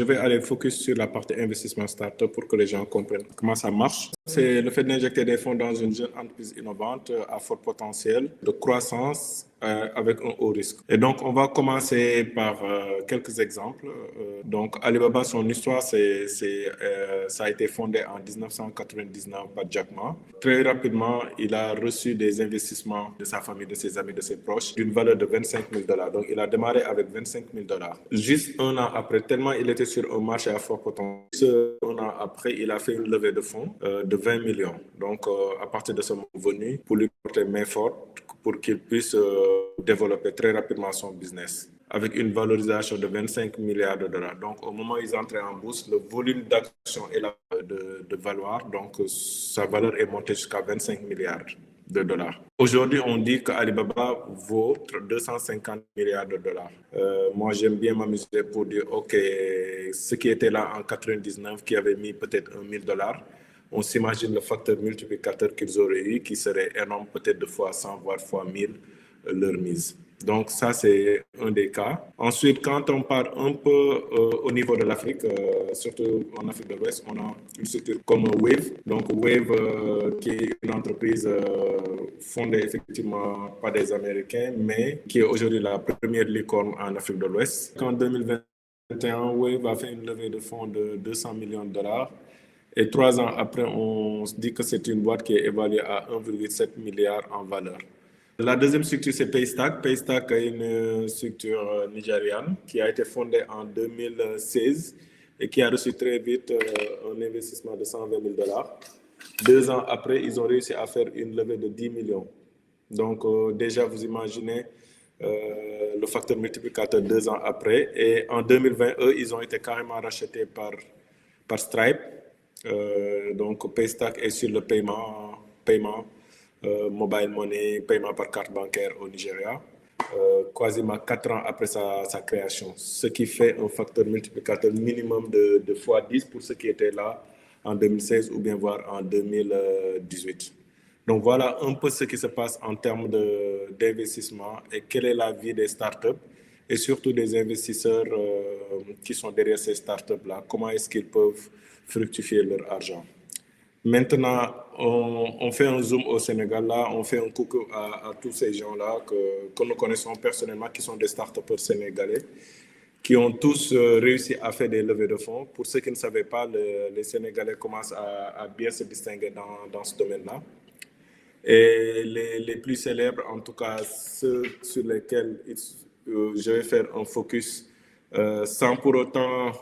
Je vais aller focus sur la partie investissement startup pour que les gens comprennent comment ça marche. C'est le fait d'injecter des fonds dans une jeune entreprise innovante à fort potentiel de croissance avec un haut risque. Et donc, on va commencer par quelques exemples. Donc, Alibaba, son histoire, ça a été fondé en 1999 par Jack Ma. Très rapidement, il a reçu des investissements de sa famille, de ses amis, de ses proches, d'une valeur de $25,000. Donc, il a démarré avec $25,000. Juste un an après, tellement il était sur un marché à fort potentiel, un an après, il a fait une levée de fonds de 20 millions. Donc, à partir de ce moment venu, pour lui porter main forte, pour qu'il puisse développer très rapidement son business avec une valorisation de 25 milliards de dollars. Donc, au moment où ils entraient en bourse, le volume d'actions est là de valoir. Donc, sa valeur est montée jusqu'à 25 milliards de dollars. Aujourd'hui, on dit qu'Alibaba vaut 250 milliards de dollars. Moi, j'aime bien m'amuser pour dire, OK, ceux qui étaient là en 99, qui avaient mis peut-être $1,000, on s'imagine le facteur multiplicateur qu'ils auraient eu, qui serait énorme, peut-être de fois 100, voire fois 1000, leur mise. Donc ça, c'est un des cas. Ensuite, quand on part un peu au niveau de l'Afrique, surtout en Afrique de l'Ouest, on a une structure comme Wave. Donc Wave, qui est une entreprise fondée effectivement par des Américains, mais qui est aujourd'hui la première licorne en Afrique de l'Ouest. En 2021, Wave a fait une levée de fonds de 200 millions de dollars. Et 3 ans après, on se dit que c'est une boîte qui est évaluée à 1,7 milliard en valeur. La deuxième structure, c'est Paystack. Paystack est une structure nigériane qui a été fondée en 2016 et qui a reçu très vite un investissement de 120 000 dollars. 2 ans après, ils ont réussi à faire une levée de 10 millions. Donc, déjà, vous imaginez le facteur multiplicateur 2 ans après. Et en 2020, eux, ils ont été carrément rachetés par Stripe. Donc, Paystack est sur le paiement mobile money, paiement par carte bancaire au Nigeria, quasiment 4 ans après sa création, ce qui fait un facteur multiplicateur minimum de x10 pour ceux qui étaient là en 2016 ou bien voire en 2018. Donc voilà un peu ce qui se passe en termes d'investissement et quelle est la vie des startups et surtout des investisseurs qui sont derrière ces startups-là. Comment est-ce qu'ils peuvent fructifier leur argent? Maintenant, on fait un zoom au Sénégal, là, on fait un coucou à tous ces gens-là que nous connaissons personnellement, qui sont des start-upers sénégalais, qui ont tous réussi à faire des levées de fonds. Pour ceux qui ne savaient pas, les Sénégalais commencent à bien se distinguer dans ce domaine-là. Et les plus célèbres, en tout cas ceux sur lesquels je vais faire un focus, sans pour autant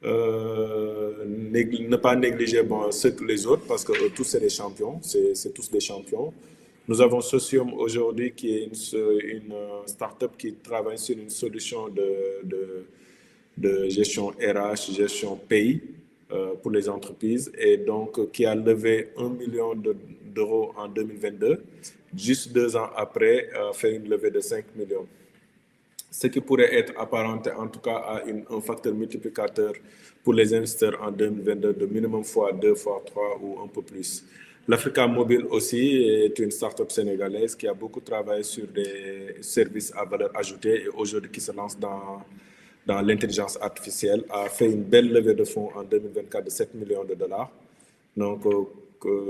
ne pas négliger ceux que les autres, parce que tous c'est des champions, c'est tous des champions. Nous avons Socium aujourd'hui, qui est une start-up qui travaille sur une solution de gestion RH, gestion pays pour les entreprises, et donc qui a levé 1 million d'euros en 2022. Juste 2 ans après, fait une levée de 5 millions. Ce qui pourrait être apparenté en tout cas à un facteur multiplicateur pour les investisseurs en 2022 de minimum x2, x3 ou un peu plus. L'Africa Mobile aussi est une start-up sénégalaise qui a beaucoup travaillé sur des services à valeur ajoutée et aujourd'hui qui se lance dans l'intelligence artificielle, a fait une belle levée de fonds en 2024 de 7 millions de dollars. Donc,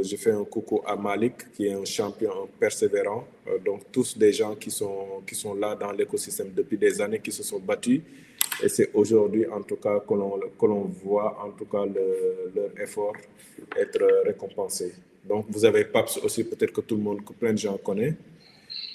je fais un coucou à Malik, qui est un champion persévérant. Donc, tous des gens qui sont là dans l'écosystème depuis des années, qui se sont battus. Et c'est aujourd'hui, en tout cas, que l'on voit, en tout cas, leur effort être récompensé. Donc, vous avez Paps aussi, peut-être que que plein de gens connaissent.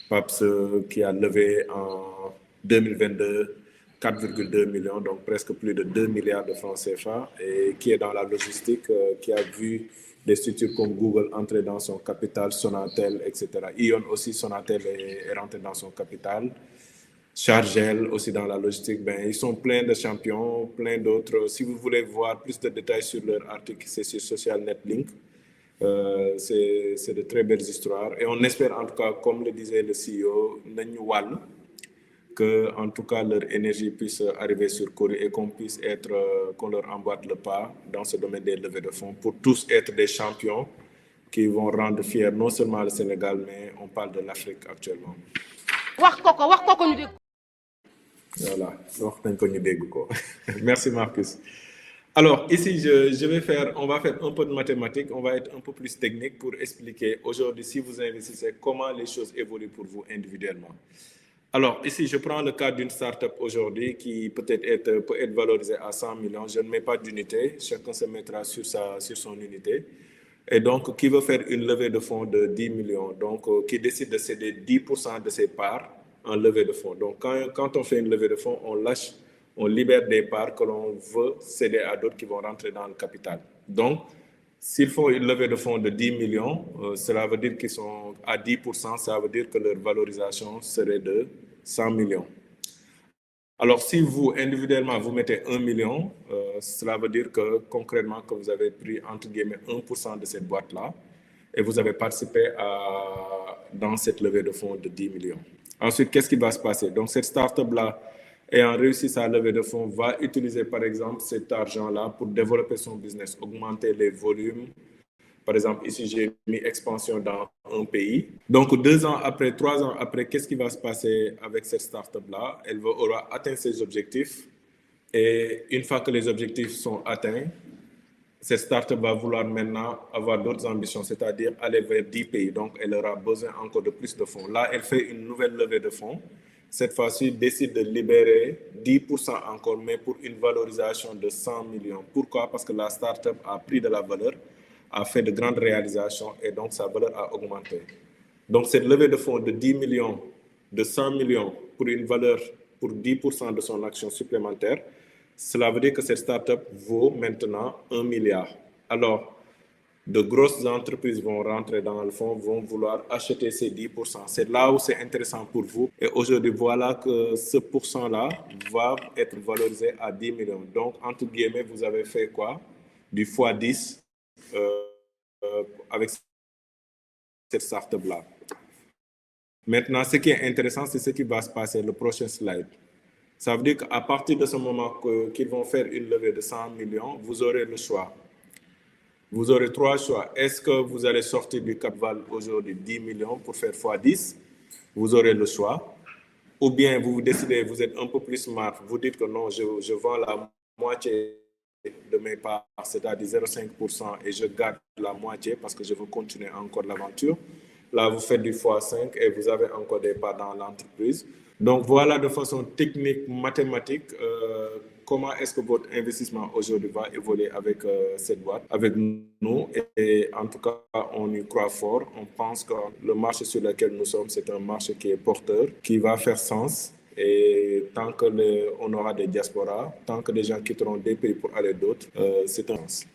Paps qui a levé en 2022 4,2 millions, donc presque plus de 2 milliards de francs CFA, et qui est dans la logistique, qui a vu des structures comme Google entrer dans son capital, Sonatel, etc. Ion aussi, Sonatel est rentré dans son capital. Chargel aussi dans la logistique. Ils sont pleins de champions, plein d'autres. Si vous voulez voir plus de détails sur leur article, c'est sur Social Net Link. C'est de très belles histoires. Et on espère en tout cas, comme le disait le CEO, que en tout cas leur énergie puisse arriver sur Corée et qu'on leur emboîte le pas dans ce domaine des levées de fonds pour tous être des champions qui vont rendre fiers non seulement le Sénégal, mais on parle de l'Afrique actuellement. Voilà. Merci Marcus. Alors, ici, on va faire un peu de mathématiques, on va être un peu plus technique pour expliquer aujourd'hui, si vous investissez, comment les choses évoluent pour vous individuellement. Alors, ici, je prends le cas d'une startup aujourd'hui qui peut être valorisée à 100 millions. Je ne mets pas d'unité, chacun se mettra sur son unité. Et donc, qui veut faire une levée de fonds de 10 millions, donc qui décide de céder 10% de ses parts en levée de fonds. Donc, quand on fait une levée de fonds, on libère des parts que l'on veut céder à d'autres qui vont rentrer dans le capital. Donc, s'ils font une levée de fonds de 10 millions, cela veut dire qu'ils sont à 10%, ça veut dire que leur valorisation serait de 100 millions. Alors, si vous, individuellement, vous mettez 1 million, cela veut dire que concrètement, que vous avez pris, entre guillemets, 1% de cette boîte-là et vous avez participé dans cette levée de fonds de 10 millions. Ensuite, qu'est-ce qui va se passer? Donc, cette start-up-là, ayant réussi sa levée de fonds, va utiliser, par exemple, cet argent-là pour développer son business, augmenter les volumes. Par exemple, ici, j'ai mis expansion dans un pays. Donc, 2 ans après, 3 ans après, qu'est-ce qui va se passer avec cette startup-là? Elle aura atteint ses objectifs. Et une fois que les objectifs sont atteints, cette startup va vouloir maintenant avoir d'autres ambitions, c'est-à-dire aller vers 10 pays. Donc, elle aura besoin encore de plus de fonds. Là, elle fait une nouvelle levée de fonds. Cette fois-ci, décide de libérer 10% encore, mais pour une valorisation de 100 millions. Pourquoi? Parce que la startup a pris de la valeur, a fait de grandes réalisations et donc sa valeur a augmenté. Donc, cette levée de fonds de 10 millions, de 100 millions pour une valeur pour 10% de son action supplémentaire, cela veut dire que cette startup vaut maintenant 1 milliard. Alors, de grosses entreprises vont rentrer dans le fonds, vont vouloir acheter ces 10%. C'est là où c'est intéressant pour vous. Et aujourd'hui, voilà que ce pourcent-là va être valorisé à 10 millions. Donc, entre guillemets, vous avez fait quoi? Du x10 avec cette startup-là. Maintenant, ce qui est intéressant, c'est ce qui va se passer, le prochain slide. Ça veut dire qu'à partir de ce moment qu'ils vont faire une levée de 100 millions, vous aurez le choix. Vous aurez 3 choix. Est-ce que vous allez sortir du capital aujourd'hui 10 millions pour faire x10? Vous aurez le choix. Ou bien vous décidez, vous êtes un peu plus smart, vous dites que non, je vends la moitié de mes parts, c'est-à-dire 0,5%, et je garde la moitié parce que je veux continuer encore l'aventure. Là, vous faites du x5 et vous avez encore des parts dans l'entreprise. Donc, voilà de façon technique, mathématique, comment est-ce que votre investissement aujourd'hui va évoluer avec cette boîte, avec nous. Et en tout cas, on y croit fort. On pense que le marché sur lequel nous sommes, c'est un marché qui est porteur, qui va faire sens. Et tant qu'on aura des diasporas, tant que des gens quitteront des pays pour aller d'autres, c'est un sens.